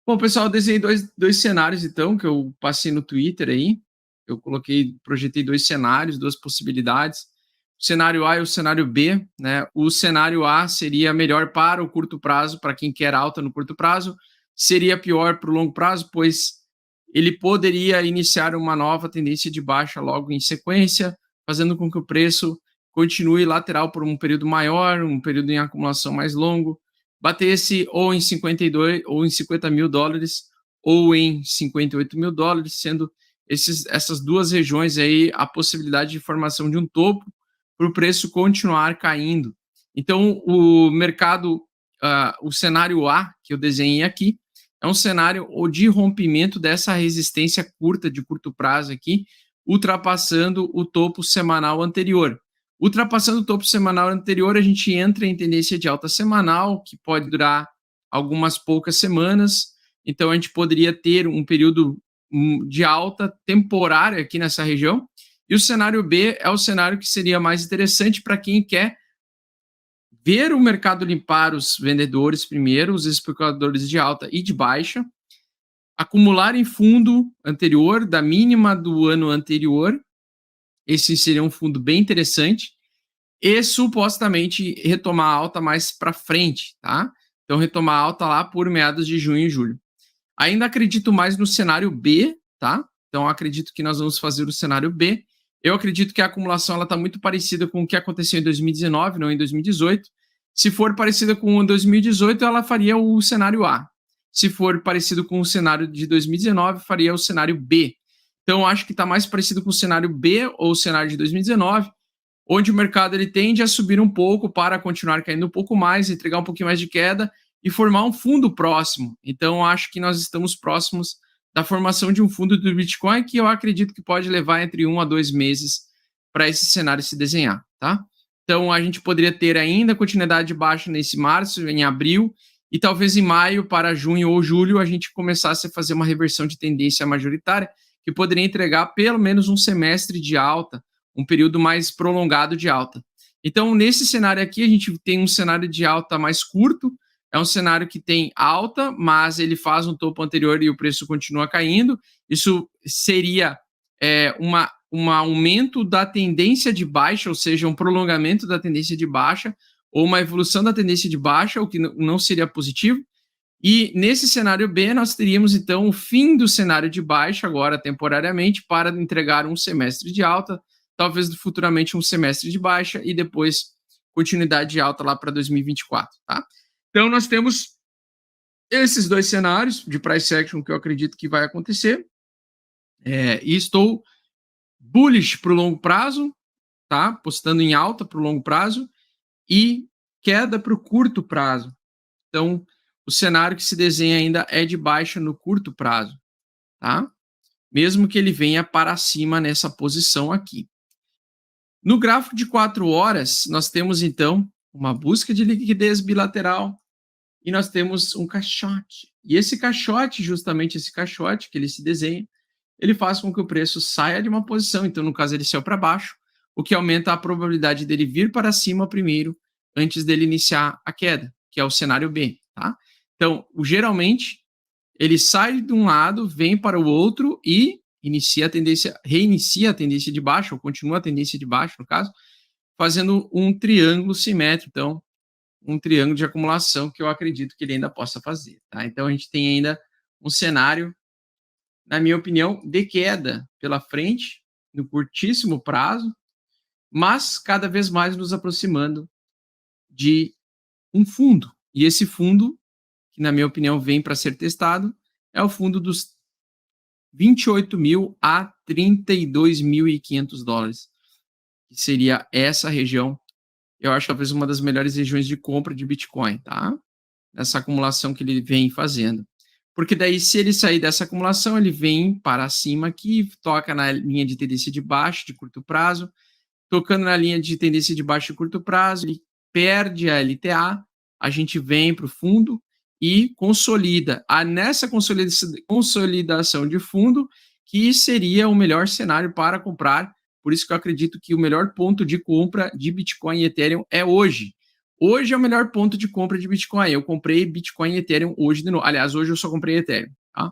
Bom, pessoal, eu desenhei dois cenários, então, que eu passei no Twitter aí. Eu projetei dois cenários, duas possibilidades. O cenário A e o cenário B, né? O cenário A seria melhor para o curto prazo, para quem quer alta no curto prazo, seria pior para o longo prazo, pois ele poderia iniciar uma nova tendência de baixa logo em sequência, fazendo com que o preço continue lateral por um período maior, um período em acumulação mais longo, batesse ou em 52 ou em 50 mil dólares ou em 58 mil dólares, sendo essas duas regiões aí a possibilidade de formação de um topo para o preço continuar caindo. Então, o mercado, o cenário A que eu desenhei aqui, é um cenário de rompimento dessa resistência curta, de curto prazo aqui, ultrapassando o topo semanal anterior. Ultrapassando o topo semanal anterior, a gente entra em tendência de alta semanal, que pode durar algumas poucas semanas. Então, a gente poderia ter um período de alta temporária aqui nessa região. E o cenário B é o cenário que seria mais interessante para quem quer ver o mercado limpar os vendedores primeiro, os especuladores de alta e de baixa, acumular em fundo anterior, da mínima do ano anterior. Esse seria um fundo bem interessante e supostamente retomar a alta mais para frente, tá? Então, retomar a alta lá por meados de junho e julho. Ainda acredito mais no cenário B, tá? Então, acredito que nós vamos fazer o cenário B. Eu acredito que a acumulação está muito parecida com o que aconteceu em 2019, não em 2018. Se for parecida com 2018, ela faria o cenário A. Se for parecido com o cenário de 2019, faria o cenário B. Então, acho que está mais parecido com o cenário B ou o cenário de 2019, onde o mercado ele tende a subir um pouco para continuar caindo um pouco mais, entregar um pouquinho mais de queda e formar um fundo próximo. Então, acho que nós estamos próximos da formação de um fundo do Bitcoin, que eu acredito que pode levar entre 1 a 2 meses para esse cenário se desenhar, tá? Então, a gente poderia ter ainda continuidade de baixa nesse março, em abril, e talvez em maio para junho ou julho a gente começasse a fazer uma reversão de tendência majoritária, que poderia entregar pelo menos um semestre de alta, um período mais prolongado de alta. Então, nesse cenário aqui, a gente tem um cenário de alta mais curto, é um cenário que tem alta, mas ele faz um topo anterior e o preço continua caindo. Isso seria um aumento da tendência de baixa, ou seja, um prolongamento da tendência de baixa, ou uma evolução da tendência de baixa, o que não seria positivo. E nesse cenário B, nós teríamos então o fim do cenário de baixa, agora temporariamente, para entregar um semestre de alta, talvez futuramente um semestre de baixa e depois continuidade de alta lá para 2024, tá? Então, nós temos esses dois cenários de price action que eu acredito que vai acontecer. E estou bullish para o longo prazo, tá? Postando em alta para o longo prazo e queda para o curto prazo. Então, o cenário que se desenha ainda é de baixa no curto prazo, tá? Mesmo que ele venha para cima nessa posição aqui. No gráfico de 4 horas, nós temos, então, uma busca de liquidez bilateral e nós temos um caixote. E esse caixote, justamente esse caixote que ele se desenha, ele faz com que o preço saia de uma posição. Então, no caso, ele saiu para baixo, o que aumenta a probabilidade dele vir para cima primeiro, antes dele iniciar a queda, que é o cenário B, tá? Então, geralmente, ele sai de um lado, vem para o outro e reinicia a tendência de baixa, ou continua a tendência de baixa, no caso, fazendo um triângulo simétrico, então, um triângulo de acumulação que eu acredito que ele ainda possa fazer, tá? Então, a gente tem ainda um cenário, na minha opinião, de queda pela frente, no curtíssimo prazo, mas cada vez mais nos aproximando de um fundo. E esse fundo, que na minha opinião vem para ser testado, é o fundo dos 28 mil a 32.500 dólares, que seria essa região. Eu acho talvez uma das melhores regiões de compra de Bitcoin, tá? Essa acumulação que ele vem fazendo. Porque daí, se ele sair dessa acumulação, ele vem para cima aqui, toca na linha de tendência de baixo, de curto prazo, tocando na linha de tendência de baixo e curto prazo, ele perde a LTA, a gente vem para o fundo e consolida. Nessa consolidação de fundo, que seria o melhor cenário para comprar. Por isso que eu acredito que o melhor ponto de compra de Bitcoin e Ethereum é hoje. Hoje é o melhor ponto de compra de Bitcoin. Eu comprei Bitcoin e Ethereum hoje de novo. Aliás, hoje eu só comprei Ethereum, tá?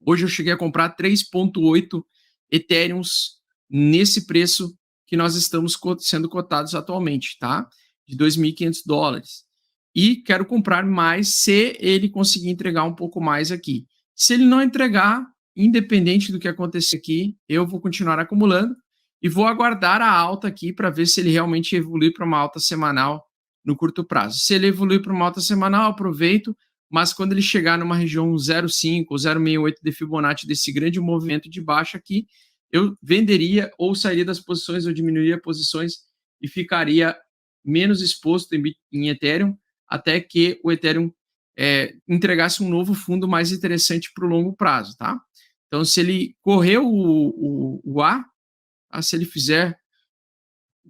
Hoje eu cheguei a comprar 3,8 Ethereums nesse preço que nós estamos sendo cotados atualmente, tá? De $2.500. E quero comprar mais se ele conseguir entregar um pouco mais aqui. Se ele não entregar, independente do que acontecer aqui, eu vou continuar acumulando e vou aguardar a alta aqui para ver se ele realmente evolui para uma alta semanal no curto prazo. Se ele evoluir para uma alta semanal, aproveito, mas quando ele chegar numa região 0,5 ou 0,68 de Fibonacci desse grande movimento de baixa aqui, eu venderia ou sairia das posições ou diminuiria posições e ficaria menos exposto em Ethereum até que o Ethereum entregasse um novo fundo mais interessante para o longo prazo, tá? Então, se ele correr o A, se ele fizer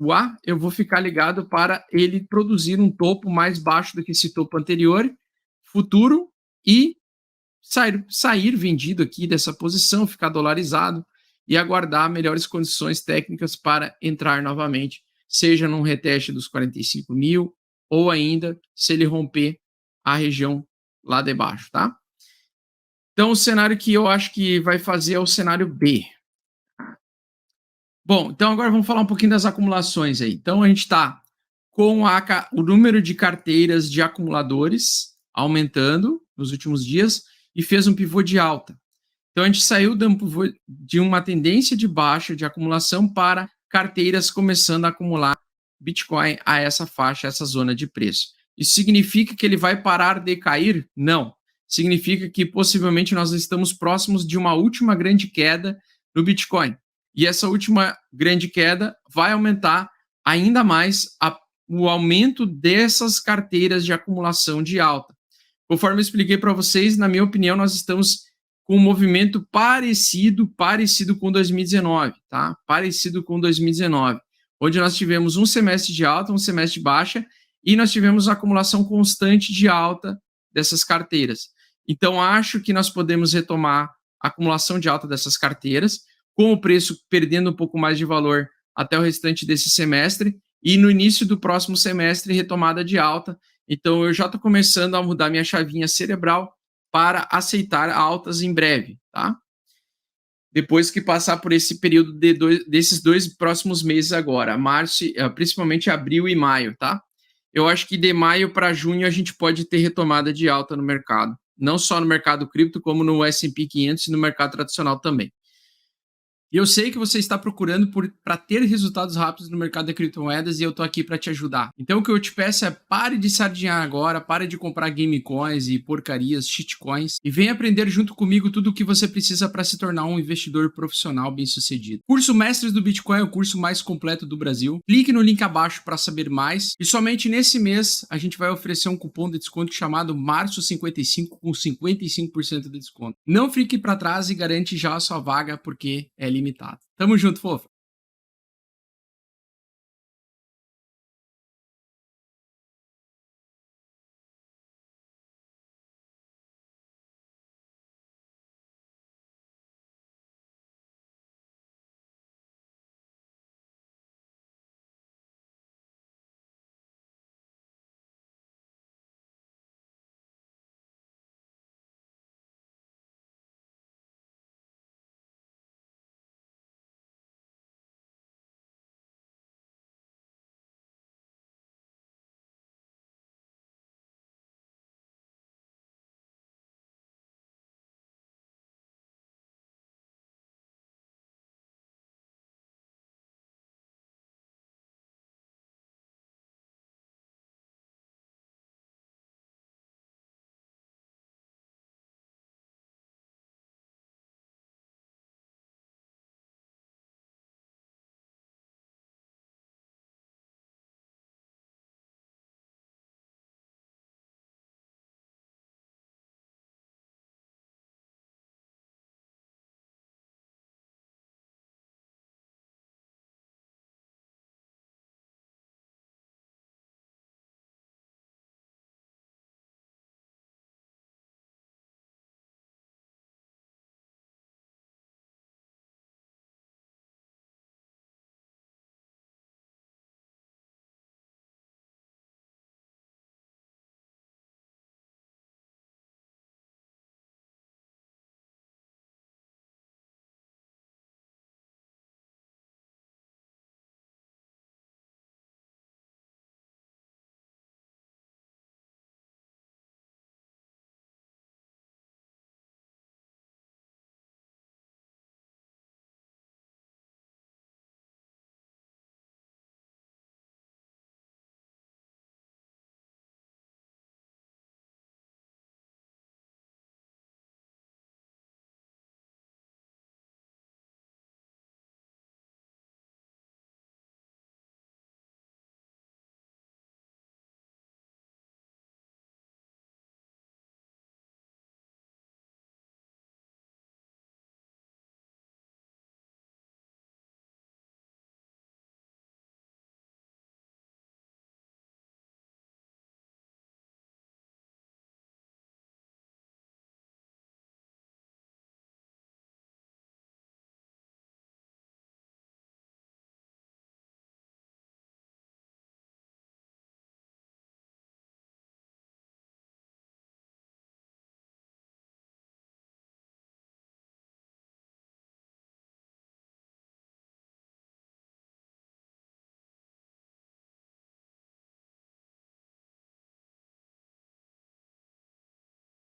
o A, eu vou ficar ligado para ele produzir um topo mais baixo do que esse topo anterior, futuro, e sair vendido aqui dessa posição, ficar dolarizado e aguardar melhores condições técnicas para entrar novamente, seja num reteste dos 45 mil ou ainda se ele romper a região lá de baixo, tá? Então, o cenário que eu acho que vai fazer é o cenário B. Bom, então agora vamos falar um pouquinho das acumulações aí. Então, a gente está com o número de carteiras de acumuladores aumentando nos últimos dias e fez um pivô de alta. Então, a gente saiu de uma tendência de baixa de acumulação para carteiras começando a acumular Bitcoin a essa faixa, essa zona de preço. Isso significa que ele vai parar de cair? Não. Significa que possivelmente nós estamos próximos de uma última grande queda no Bitcoin. E essa última grande queda vai aumentar ainda mais o aumento dessas carteiras de acumulação de alta. Conforme eu expliquei para vocês, na minha opinião, nós estamos com um movimento parecido com 2019, tá? Parecido com 2019, onde nós tivemos um semestre de alta, um semestre de baixa, e nós tivemos acumulação constante de alta dessas carteiras. Então, acho que nós podemos retomar a acumulação de alta dessas carteiras, com o preço perdendo um pouco mais de valor até o restante desse semestre, e no início do próximo semestre, retomada de alta. Então, eu já estou começando a mudar minha chavinha cerebral para aceitar altas em breve, tá? Depois que passar por esse período desses 2 próximos meses agora, março, principalmente abril e maio, tá? Eu acho que de maio para junho a gente pode ter retomada de alta no mercado. Não só no mercado cripto, como no S&P 500 e no mercado tradicional também. E eu sei que você está procurando para ter resultados rápidos no mercado de criptomoedas e eu estou aqui para te ajudar. Então o que eu te peço é pare de sardinhar agora, pare de comprar game coins e porcarias, shitcoins e venha aprender junto comigo tudo o que você precisa para se tornar um investidor profissional bem-sucedido. Curso Mestres do Bitcoin é o curso mais completo do Brasil. Clique no link abaixo para saber mais e somente nesse mês a gente vai oferecer um cupom de desconto chamado Março55 com 55% de desconto. Não fique para trás e garante já a sua vaga porque é limitado. Tamo junto, fofo.